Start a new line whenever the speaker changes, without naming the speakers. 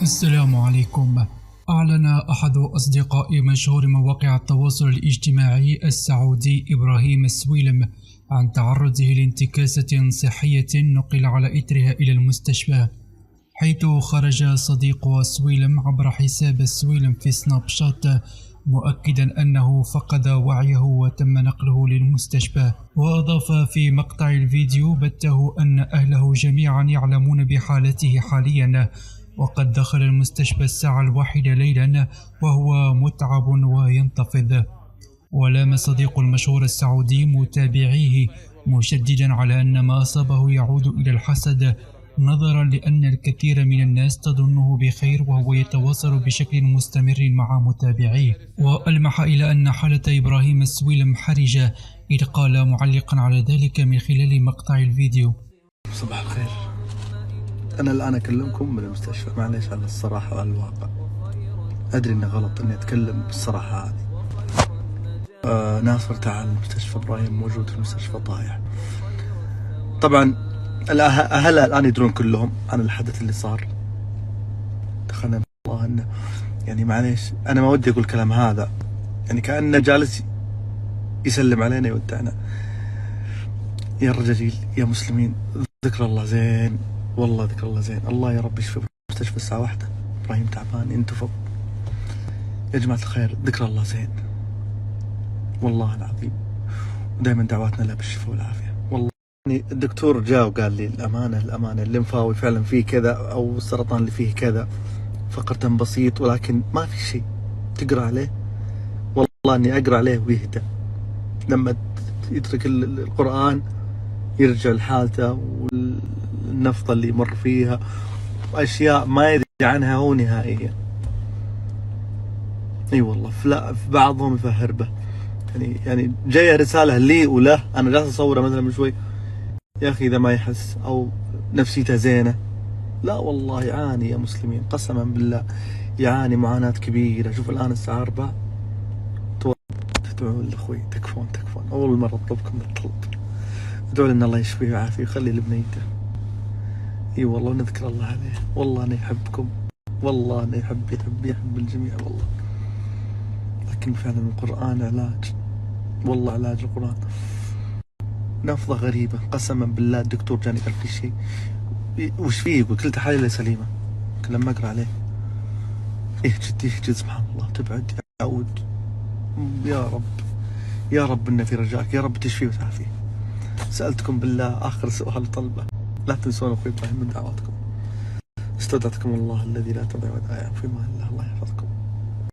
السلام عليكم. أعلن أحد أصدقاء مشهور مواقع التواصل الاجتماعي السعودي إبراهيم السويلم عن تعرضه لانتكاسة صحية نقل على إثرها إلى المستشفى، حيث خرج صديق السويلم عبر حساب السويلم في سناب شات مؤكدا أنه فقد وعيه وتم نقله للمستشفى. وأضاف في مقطع الفيديو بثه أن أهله جميعا يعلمون بحالته حاليا، وقد دخل المستشفى الساعة 1 ليلا وهو متعب وينتفض. ولام صديق المشهور السعودي متابعيه مشددا على أن ما أصابه يعود إلى الحسد، نظرا لأن الكثير من الناس تظنه بخير وهو يتواصل بشكل مستمر مع متابعيه. وألمح إلى أن حالة إبراهيم السويلم حرجة، إذ قال معلقا على ذلك من خلال مقطع الفيديو:
صباح الخير، أنا الآن أكلمكم من المستشفى، معليش على الصراحة وعلى الواقع. أدري إنه غلط إني أتكلم بالصراحة هذه. ناصر تعال المستشفى، إبراهيم موجود في المستشفى طايح. طبعا أهلها الآن يدرون كلهم عن الحدث اللي صار. دخلنا والله إنه يعني معليش، أنا ما ودي أقول الكلام هذا، يعني كأنه جالس يسلم علينا يودعنا. يا الرجال يا مسلمين، ذكر الله زين، والله ذكر الله زين. الله يا رب يشفي المستشفى الساعة 1، إبراهيم تعبان ينتفض. يا جماعة الخير ذكر الله زين، والله العظيم، ودائما دعواتنا له بالشفاء والعافية. والله يعني الدكتور جاء وقال لي الأمانة الليمفاوي فعلا فيه كذا، أو السرطان اللي فيه كذا، فقر دم بسيط، ولكن ما في شيء تقرأ عليه. والله إني أقرأ عليه ويهدى. لما يترك القرآن يرجع لحالته، والنفضة اللي يمر فيها وأشياء ما يدري عنها هو نهائيا. اي والله، في بعضهم يفهر به. يعني جايه رساله لي وله، انا جالس اصوره مثلا من شوي. يا اخي اذا ما يحس او نفسيته زينه، لا والله يعاني يا مسلمين، قسما بالله يعاني معاناه كبيره. شوف الان الساعه 4، تدعون لاخوي، تكفون. اول مره اطلبكم بالطلب، ادعوا لنا الله يشفيه ويعافيه ويخلي لبنيته. اي والله، ونذكر الله عليه. والله انا يحبكم، والله انا يحب الجميع والله. لكن فعلا القرآن علاج، والله علاج القرآن. نفضة غريبة قسما بالله. الدكتور جاني قال في شيء، وش فيه؟ يقول كل تحاليله سليمة. لما أقرأ عليه يهجد سبحان الله، تبعد يعود. يا رب إن في رجاك، يا رب تشفيه وتعافيه. سألتكم بالله آخر سؤال طلبة، لا تنسون أخوي إبراهيم من دعواتكم. استودعتكم الله الذي لا تضيع ودائعه، في أمان الله، الله يحفظكم.